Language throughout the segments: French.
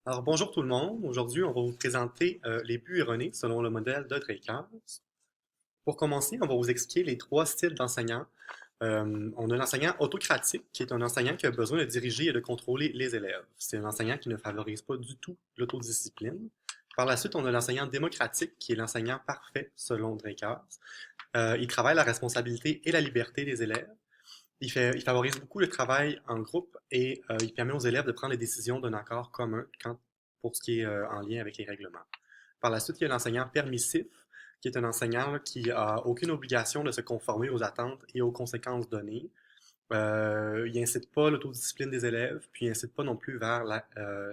Alors bonjour tout le monde, aujourd'hui on va vous présenter les buts erronés selon le modèle de Dreyfus. Pour commencer, on va vous expliquer les trois styles d'enseignants. On a l'enseignant autocratique, qui est un enseignant qui a besoin de diriger et de contrôler les élèves. C'est un enseignant qui ne favorise pas du tout l'autodiscipline. Par la suite, on a l'enseignant démocratique, qui est l'enseignant parfait selon Dreyfus. Il travaille la responsabilité et la liberté des élèves. Il favorise beaucoup le travail en groupe et il permet aux élèves de prendre les décisions d'un accord commun pour ce qui est en lien avec les règlements. Par la suite, il y a l'enseignant permissif, qui est un enseignant qui a aucune obligation de se conformer aux attentes et aux conséquences données. Il incite pas l'autodiscipline des élèves, puis il incite pas non plus vers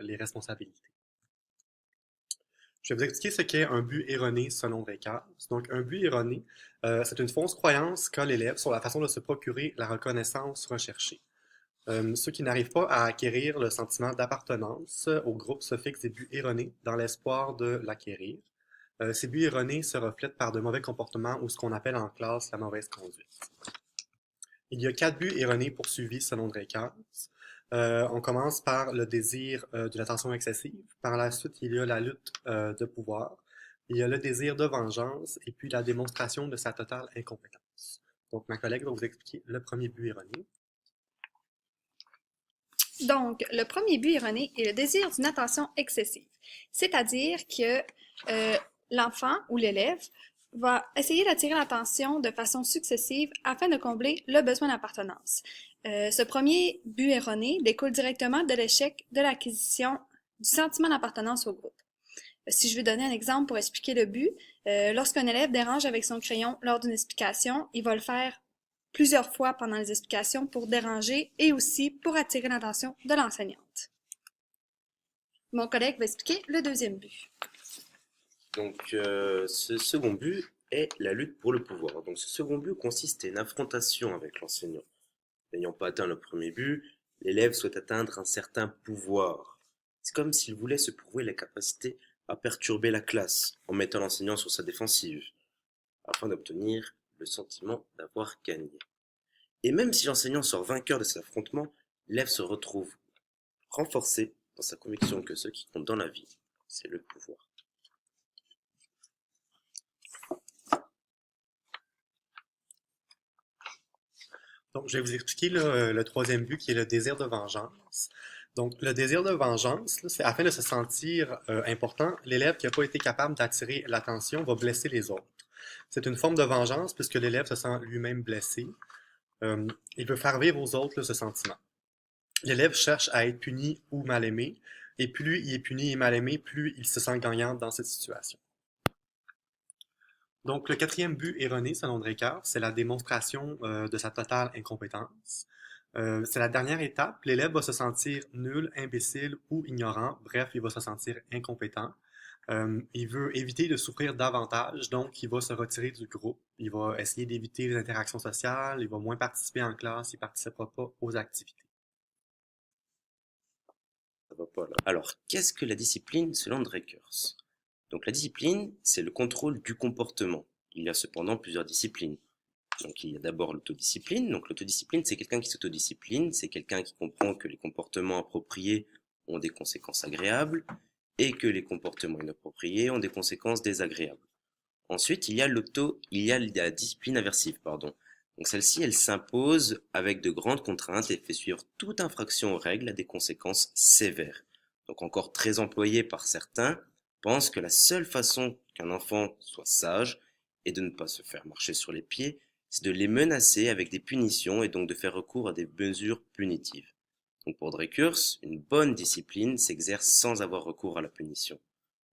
les responsabilités. Je vais vous expliquer ce qu'est un but erroné selon Descartes. Donc, un but erroné, c'est une fausse croyance qu'a l'élève sur la façon de se procurer la reconnaissance recherchée. Ceux qui n'arrivent pas à acquérir le sentiment d'appartenance au groupe se fixent des buts erronés dans l'espoir de l'acquérir. Ces buts erronés se reflètent par de mauvais comportements ou ce qu'on appelle en classe la mauvaise conduite. Il y a quatre buts erronés poursuivis selon Dreyfus. On commence par le désir de l'attention excessive. Par la suite, il y a la lutte de pouvoir. Il y a le désir de vengeance et puis la démonstration de sa totale incompétence. Donc, ma collègue va vous expliquer le premier but erroné. Donc, le premier but erroné est le désir d'une attention excessive, c'est-à-dire que l'enfant ou l'élève va essayer d'attirer l'attention de façon successive afin de combler le besoin d'appartenance. Ce premier but erroné découle directement de l'échec de l'acquisition du sentiment d'appartenance au groupe. Si je veux donner un exemple pour expliquer le but, lorsqu'un élève dérange avec son crayon lors d'une explication, il va le faire plusieurs fois pendant les explications pour déranger et aussi pour attirer l'attention de l'enseignante. Mon collègue va expliquer le deuxième but. Ce second but est la lutte pour le pouvoir. Donc, ce second but consiste à une affrontation avec l'enseignant. N'ayant pas atteint le premier but, l'élève souhaite atteindre un certain pouvoir. C'est comme s'il voulait se prouver la capacité à perturber la classe en mettant l'enseignant sur sa défensive, afin d'obtenir le sentiment d'avoir gagné. Et même si l'enseignant sort vainqueur de cet affrontement, l'élève se retrouve renforcé dans sa conviction que ce qui compte dans la vie, c'est le pouvoir. Donc, je vais vous expliquer le troisième but qui est le désir de vengeance. Donc, le désir de vengeance, c'est afin de se sentir important, l'élève qui n'a pas été capable d'attirer l'attention va blesser les autres. C'est une forme de vengeance puisque l'élève se sent lui-même blessé. Il veut faire vivre aux autres ce sentiment. L'élève cherche à être puni ou mal aimé, et plus il est puni et mal aimé, plus il se sent gagnant dans cette situation. Donc, le quatrième but erroné, selon Dreyfus, c'est la démonstration de sa totale incompétence. C'est la dernière étape. L'élève va se sentir nul, imbécile ou ignorant. Bref, il va se sentir incompétent. Il veut éviter de souffrir davantage, donc il va se retirer du groupe. Il va essayer d'éviter les interactions sociales, il va moins participer en classe, il ne participera pas aux activités. Ça va pas là. Alors, qu'est-ce que la discipline selon Dreyfus? Donc la discipline, c'est le contrôle du comportement. Il y a cependant plusieurs disciplines. Donc il y a d'abord l'autodiscipline. Donc l'autodiscipline, c'est quelqu'un qui s'autodiscipline, c'est quelqu'un qui comprend que les comportements appropriés ont des conséquences agréables et que les comportements inappropriés ont des conséquences désagréables. Ensuite, il y a la discipline aversive, pardon. Donc celle-ci, elle s'impose avec de grandes contraintes et fait suivre toute infraction aux règles à des conséquences sévères. Donc encore très employée par certains, pense que la seule façon qu'un enfant soit sage et de ne pas se faire marcher sur les pieds, c'est de les menacer avec des punitions et donc de faire recours à des mesures punitives. Donc pour Dreyfus, une bonne discipline s'exerce sans avoir recours à la punition.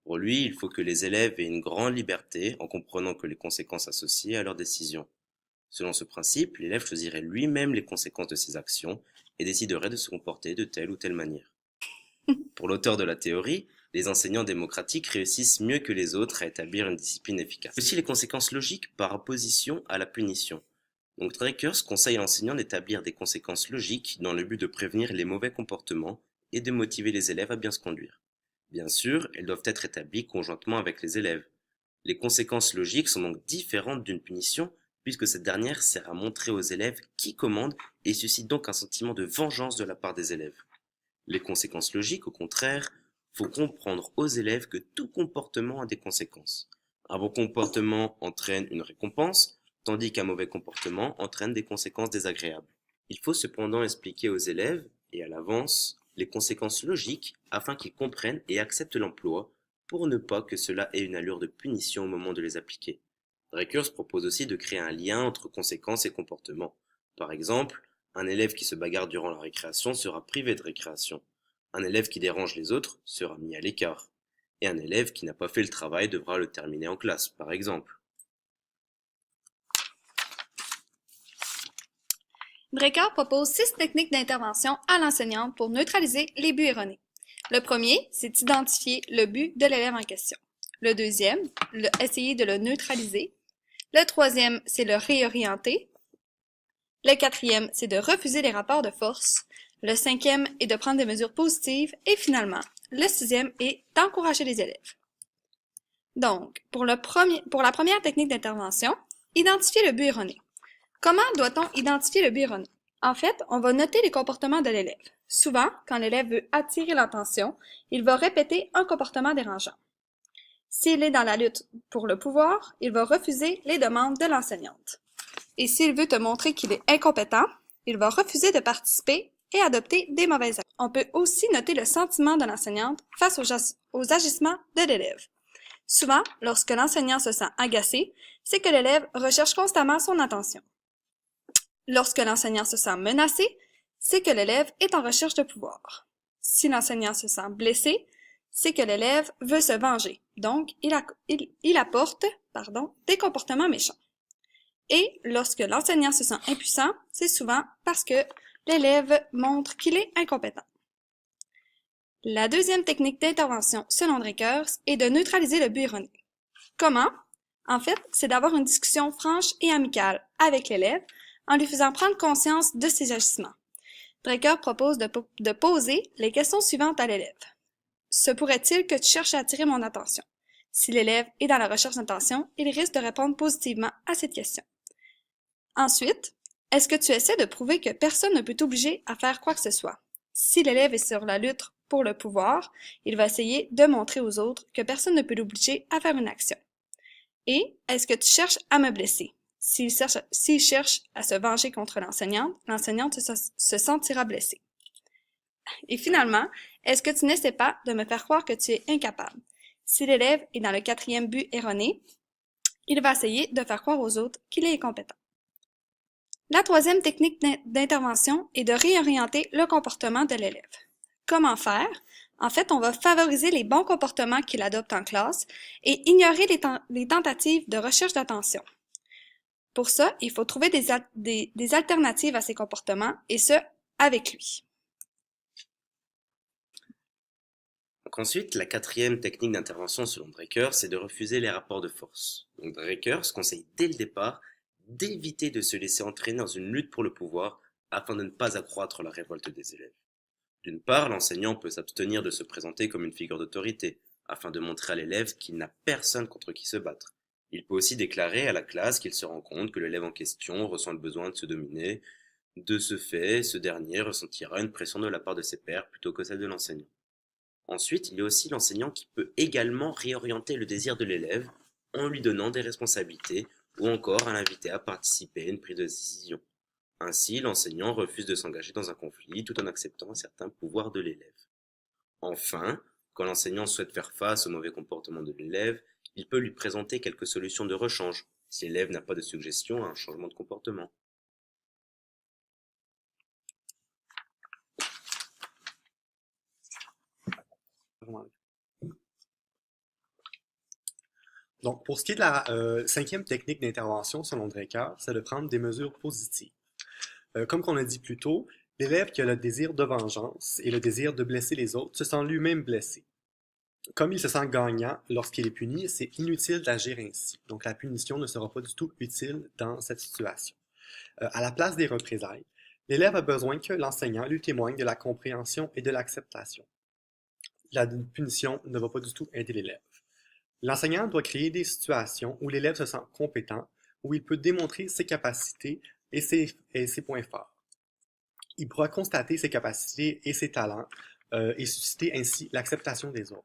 Pour lui, il faut que les élèves aient une grande liberté en comprenant que les conséquences associées à leurs décisions. Selon ce principe, l'élève choisirait lui-même les conséquences de ses actions et déciderait de se comporter de telle ou telle manière. Pour l'auteur de la théorie, les enseignants démocratiques réussissent mieux que les autres à établir une discipline efficace. Aussi les conséquences logiques par opposition à la punition. Donc Dreyfus conseille à l'enseignant d'établir des conséquences logiques dans le but de prévenir les mauvais comportements et de motiver les élèves à bien se conduire. Bien sûr, elles doivent être établies conjointement avec les élèves. Les conséquences logiques sont donc différentes d'une punition puisque cette dernière sert à montrer aux élèves qui commande et suscite donc un sentiment de vengeance de la part des élèves. Les conséquences logiques, au contraire, faut comprendre aux élèves que tout comportement a des conséquences. Un bon comportement entraîne une récompense, tandis qu'un mauvais comportement entraîne des conséquences désagréables. Il faut cependant expliquer aux élèves, et à l'avance, les conséquences logiques afin qu'ils comprennent et acceptent l'emploi, pour ne pas que cela ait une allure de punition au moment de les appliquer. Drakers propose aussi de créer un lien entre conséquences et comportement. Par exemple, un élève qui se bagarre durant la récréation sera privé de récréation. Un élève qui dérange les autres sera mis à l'écart. Et un élève qui n'a pas fait le travail devra le terminer en classe, par exemple. Drecker propose 6 techniques d'intervention à l'enseignante pour neutraliser les buts erronés. Le premier, c'est d'identifier le but de l'élève en question. Le deuxième, essayer de le neutraliser. Le troisième, c'est le réorienter. Le quatrième, c'est de refuser les rapports de force. Le cinquième est de prendre des mesures positives. Et finalement, le sixième est d'encourager les élèves. Donc, pour la première technique d'intervention, identifier le but erroné. Comment doit-on identifier le but erroné? En fait, on va noter les comportements de l'élève. Souvent, quand l'élève veut attirer l'attention, il va répéter un comportement dérangeant. S'il est dans la lutte pour le pouvoir, il va refuser les demandes de l'enseignante. Et s'il veut te montrer qu'il est incompétent, il va refuser de participer et adopter des mauvaises actions. On peut aussi noter le sentiment de l'enseignante face aux agissements de l'élève. Souvent, lorsque l'enseignant se sent agacé, c'est que l'élève recherche constamment son attention. Lorsque l'enseignant se sent menacé, c'est que l'élève est en recherche de pouvoir. Si l'enseignant se sent blessé, c'est que l'élève veut se venger. Donc, il apporte des comportements méchants. Et lorsque l'enseignant se sent impuissant, c'est souvent parce que l'élève montre qu'il est incompétent. La deuxième technique d'intervention selon Dreckers est de neutraliser le but erroné. Comment? En fait, c'est d'avoir une discussion franche et amicale avec l'élève en lui faisant prendre conscience de ses agissements. Drecker propose de poser les questions suivantes à l'élève. Se pourrait-il que tu cherches à attirer mon attention? Si l'élève est dans la recherche d'attention, il risque de répondre positivement à cette question. Ensuite, est-ce que tu essaies de prouver que personne ne peut t'obliger à faire quoi que ce soit? Si l'élève est sur la lutte pour le pouvoir, il va essayer de montrer aux autres que personne ne peut l'obliger à faire une action. Et est-ce que tu cherches à me blesser? S'il cherche à se venger contre l'enseignante se sentira blessée. Et finalement, est-ce que tu n'essaies pas de me faire croire que tu es incapable? Si l'élève est dans le quatrième but erroné, il va essayer de faire croire aux autres qu'il est incompétent. La troisième technique d'intervention est de réorienter le comportement de l'élève. Comment faire? En fait, on va favoriser les bons comportements qu'il adopte en classe et ignorer les tentatives de recherche d'attention. Pour ça, il faut trouver des alternatives à ces comportements, et ce, avec lui. Donc ensuite, la quatrième technique d'intervention selon Drecker, c'est de refuser les rapports de force. Donc Drecker conseille dès le départ d'éviter de se laisser entraîner dans une lutte pour le pouvoir afin de ne pas accroître la révolte des élèves. D'une part, l'enseignant peut s'abstenir de se présenter comme une figure d'autorité, afin de montrer à l'élève qu'il n'a personne contre qui se battre. Il peut aussi déclarer à la classe qu'il se rend compte que l'élève en question ressent le besoin de se dominer. De ce fait, ce dernier ressentira une pression de la part de ses pairs plutôt que celle de l'enseignant. Ensuite, il y a aussi l'enseignant qui peut également réorienter le désir de l'élève en lui donnant des responsabilités ou encore à l'inviter à participer à une prise de décision. Ainsi, l'enseignant refuse de s'engager dans un conflit tout en acceptant certains pouvoirs de l'élève. Enfin, quand l'enseignant souhaite faire face au mauvais comportement de l'élève, il peut lui présenter quelques solutions de rechange, si l'élève n'a pas de suggestion à un changement de comportement. Donc, pour ce qui est de la cinquième technique d'intervention selon Drecker, c'est de prendre des mesures positives. Comme on a dit plus tôt, l'élève qui a le désir de vengeance et le désir de blesser les autres se sent lui-même blessé. Comme il se sent gagnant lorsqu'il est puni, c'est inutile d'agir ainsi. Donc la punition ne sera pas du tout utile dans cette situation. À la place des représailles, l'élève a besoin que l'enseignant lui témoigne de la compréhension et de l'acceptation. La punition ne va pas du tout aider l'élève. L'enseignant doit créer des situations où l'élève se sent compétent, où il peut démontrer ses capacités et ses points forts. Il pourra constater ses capacités et ses talents et susciter ainsi l'acceptation des autres.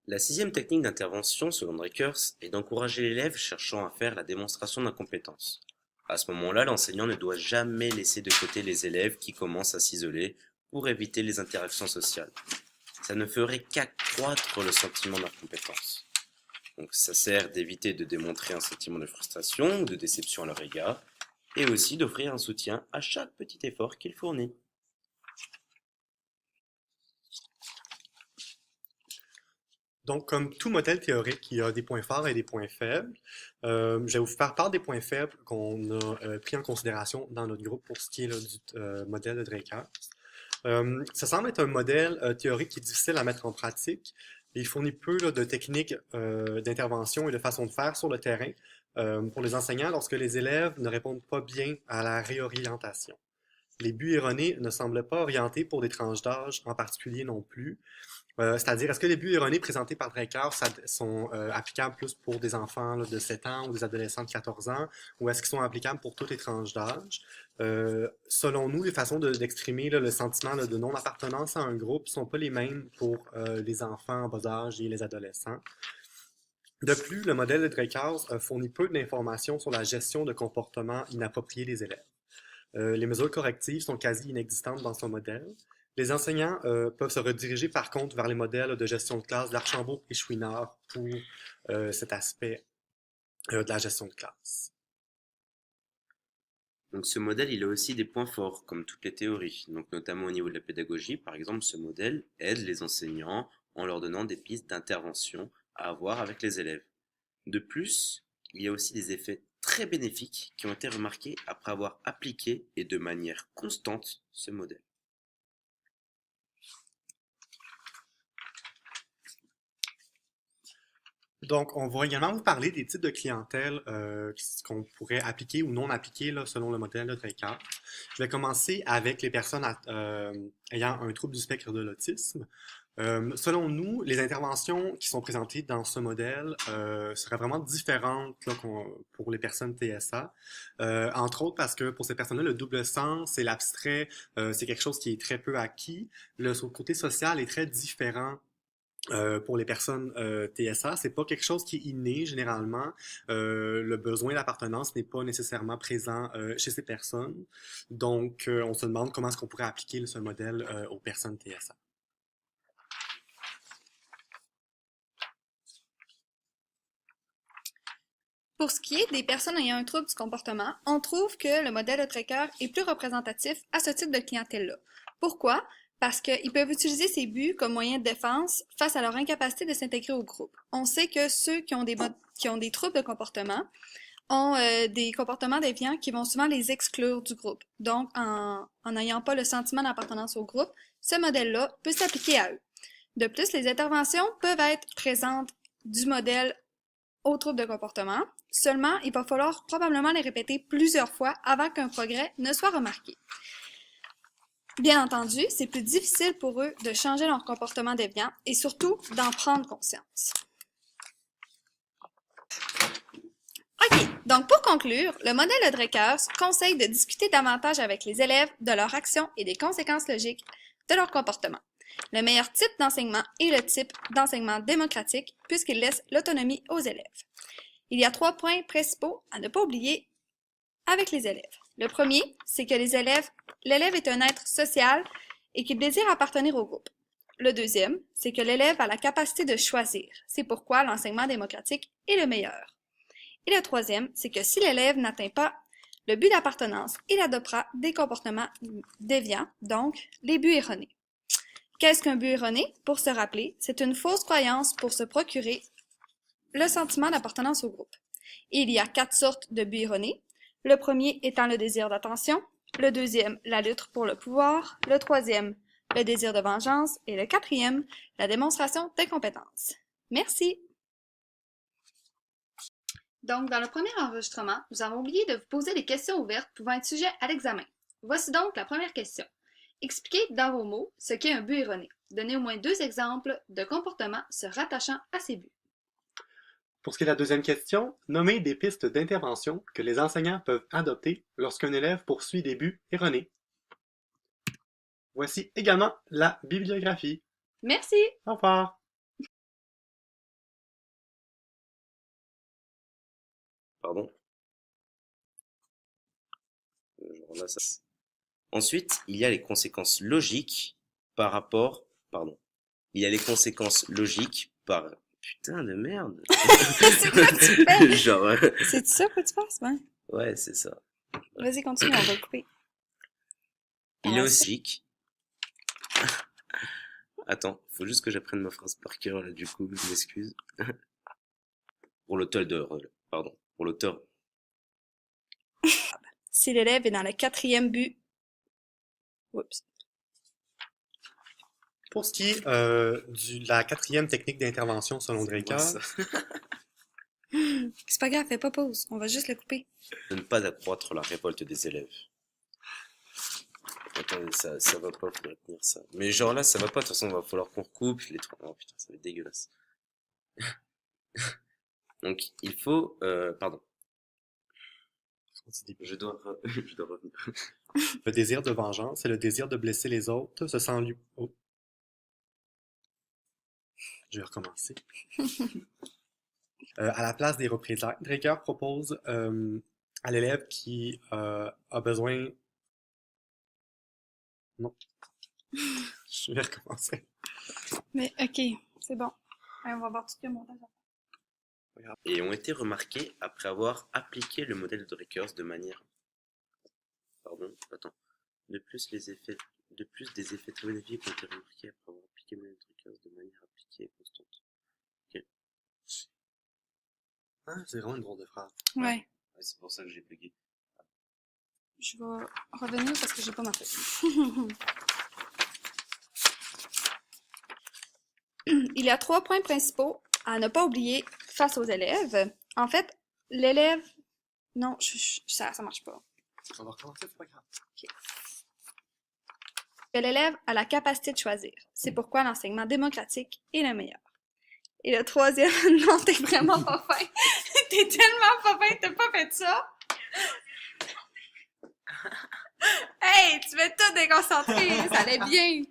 La sixième technique d'intervention, selon Drakers, est d'encourager l'élève cherchant à faire la démonstration d'incompétence. À ce moment-là, l'enseignant ne doit jamais laisser de côté les élèves qui commencent à s'isoler pour éviter les interactions sociales. Ça ne ferait qu'accroître le sentiment d'incompétence. Donc ça sert d'éviter de démontrer un sentiment de frustration ou de déception à leur égard, et aussi d'offrir un soutien à chaque petit effort qu'il fournit. Donc, comme tout modèle théorique, il y a des points forts et des points faibles. Je vais vous faire part des points faibles qu'on a pris en considération dans notre groupe pour ce qui est là, du modèle de Drakers. Ça semble être un modèle théorique qui est difficile à mettre en pratique. Il fournit peu là, de techniques d'intervention et de façon de faire sur le terrain pour les enseignants lorsque les élèves ne répondent pas bien à la réorientation. Les buts erronés ne semblent pas orientés pour des tranches d'âge en particulier non plus. C'est-à-dire, est-ce que les buts erronés présentés par Drakers sont applicables plus pour des enfants là, de 7 ans ou des adolescents de 14 ans, ou est-ce qu'ils sont applicables pour toutes les tranches d'âge? Selon nous, les façons d'exprimer le sentiment là, de non-appartenance à un groupe ne sont pas les mêmes pour les enfants en bas âge et les adolescents. De plus, le modèle de Drakers fournit peu d'informations sur la gestion de comportements inappropriés des élèves. Les mesures correctives sont quasi inexistantes dans ce modèle. Les enseignants peuvent se rediriger par contre vers les modèles de gestion de classe d'Archambault et Chouinard pour cet aspect de la gestion de classe. Donc ce modèle, il a aussi des points forts, comme toutes les théories. Donc notamment au niveau de la pédagogie, par exemple, ce modèle aide les enseignants en leur donnant des pistes d'intervention à avoir avec les élèves. De plus, il y a aussi des effets très bénéfiques qui ont été remarqués après avoir appliqué et de manière constante ce modèle. Donc, on va également vous parler des types de clientèle qu'on pourrait appliquer ou non appliquer là, selon le modèle de Drakers. Je vais commencer avec les personnes ayant un trouble du spectre de l'autisme. Selon nous, les interventions qui sont présentées dans ce modèle seraient vraiment différentes là, pour les personnes TSA. Entre autres parce que pour ces personnes-là, le double sens et l'abstrait, c'est quelque chose qui est très peu acquis. Le côté social est très différent pour les personnes TSA, c'est pas quelque chose qui est inné généralement. Le besoin d'appartenance n'est pas nécessairement présent chez ces personnes. Donc, on se demande comment est-ce qu'on pourrait appliquer ce modèle aux personnes TSA. Pour ce qui est des personnes ayant un trouble du comportement, on trouve que le modèle de Drakers est plus représentatif à ce type de clientèle-là. Pourquoi? Parce qu'ils peuvent utiliser ces buts comme moyen de défense face à leur incapacité de s'intégrer au groupe. On sait que ceux qui ont des troubles de comportement ont des comportements déviants qui vont souvent les exclure du groupe. Donc, en n'ayant pas le sentiment d'appartenance au groupe, ce modèle-là peut s'appliquer à eux. De plus, les interventions peuvent être présentes du modèle aux troubles de comportement. Seulement, il va falloir probablement les répéter plusieurs fois avant qu'un progrès ne soit remarqué. Bien entendu, c'est plus difficile pour eux de changer leur comportement déviant et surtout d'en prendre conscience. OK, donc pour conclure, le modèle de Drakers conseille de discuter davantage avec les élèves de leurs actions et des conséquences logiques de leur comportement. Le meilleur type d'enseignement est le type d'enseignement démocratique puisqu'il laisse l'autonomie aux élèves. Il y a 3 points principaux à ne pas oublier avec les élèves. Le premier, c'est que l'élève est un être social et qu'il désire appartenir au groupe. Le deuxième, c'est que l'élève a la capacité de choisir. C'est pourquoi l'enseignement démocratique est le meilleur. Et le troisième, c'est que si l'élève n'atteint pas le but d'appartenance, il adoptera des comportements déviants, donc les buts erronés. Qu'est-ce qu'un but erroné? Pour se rappeler, c'est une fausse croyance pour se procurer le sentiment d'appartenance au groupe. Et il y a 4 sortes de buts erronés. Le premier étant le désir d'attention, le deuxième, la lutte pour le pouvoir, le troisième, le désir de vengeance et le quatrième, la démonstration d'incompétence. Merci! Donc, dans le premier enregistrement, nous avons oublié de vous poser des questions ouvertes pouvant être sujet à l'examen. Voici donc la première question. Expliquez dans vos mots ce qu'est un but erroné. Donnez au moins 2 exemples de comportements se rattachant à ces buts. Pour ce qui est de la deuxième question, nommez des pistes d'intervention que les enseignants peuvent adopter lorsqu'un élève poursuit des buts erronés. Voici également la bibliographie. Merci! Au revoir! Pardon. Genre là, ça... Ensuite, il y a les conséquences logiques par rapport... Pardon. Il y a les conséquences logiques par... Putain de merde. C'est quoi que tu fais? Genre... C'est ça que tu passes? Ouais. Ouais, c'est ça. Vas-y, continue, on va le couper. Il est Ah, aussi logique... Attends, faut juste que j'apprenne ma phrase par cœur, là, du coup, je m'excuse. Pour l'auteur pardon. Pour l'auteur... Si l'élève est dans le 4e but... Oups. Pour ce qui est de la 4e technique d'intervention selon C'est moi, Draker, ça. C'est pas grave, fais pas pause. On va juste le couper. De ne pas accroître la révolte des élèves. Attendez, ça va pas, faudrait tenir ça. Mais genre là, ça va pas, de toute façon, il va falloir qu'on recoupe les trucs. Oh putain, ça va être dégueulasse. Donc, il faut... pardon. Je dois revenir. le désir de vengeance, c'est le désir de blesser les autres, se sent lui... Oh. Je vais recommencer. À la place des représailles, Draker propose à l'élève qui a besoin... Non. Je vais recommencer. Mais ok, c'est bon. Ouais, on va voir tout le montage. Et ont été remarqués après avoir appliqué le modèle de Drakers de manière... Pardon, attends. De plus, des effets trigonométriques ont été remarqués après avoir appliqué le modèle de Drakers de manière appliquée et constante. Ok. Ah, c'est vraiment une drôle de phrase. Ouais. Ouais, c'est pour ça que j'ai bugué. Je vais revenir parce que j'ai pas ma feuille. Il y a 3 points principaux à ne pas oublier face aux élèves. En fait, l'élève... Non, ça marche pas. On va recommencer, c'est pas grave. Que l'élève a la capacité de choisir. C'est pourquoi l'enseignement démocratique est le meilleur. Et le 3e, non, t'es vraiment pas fin. T'es tellement pas fin, t'as pas fait ça. Hey, tu m'as tout déconcentré, ça allait bien.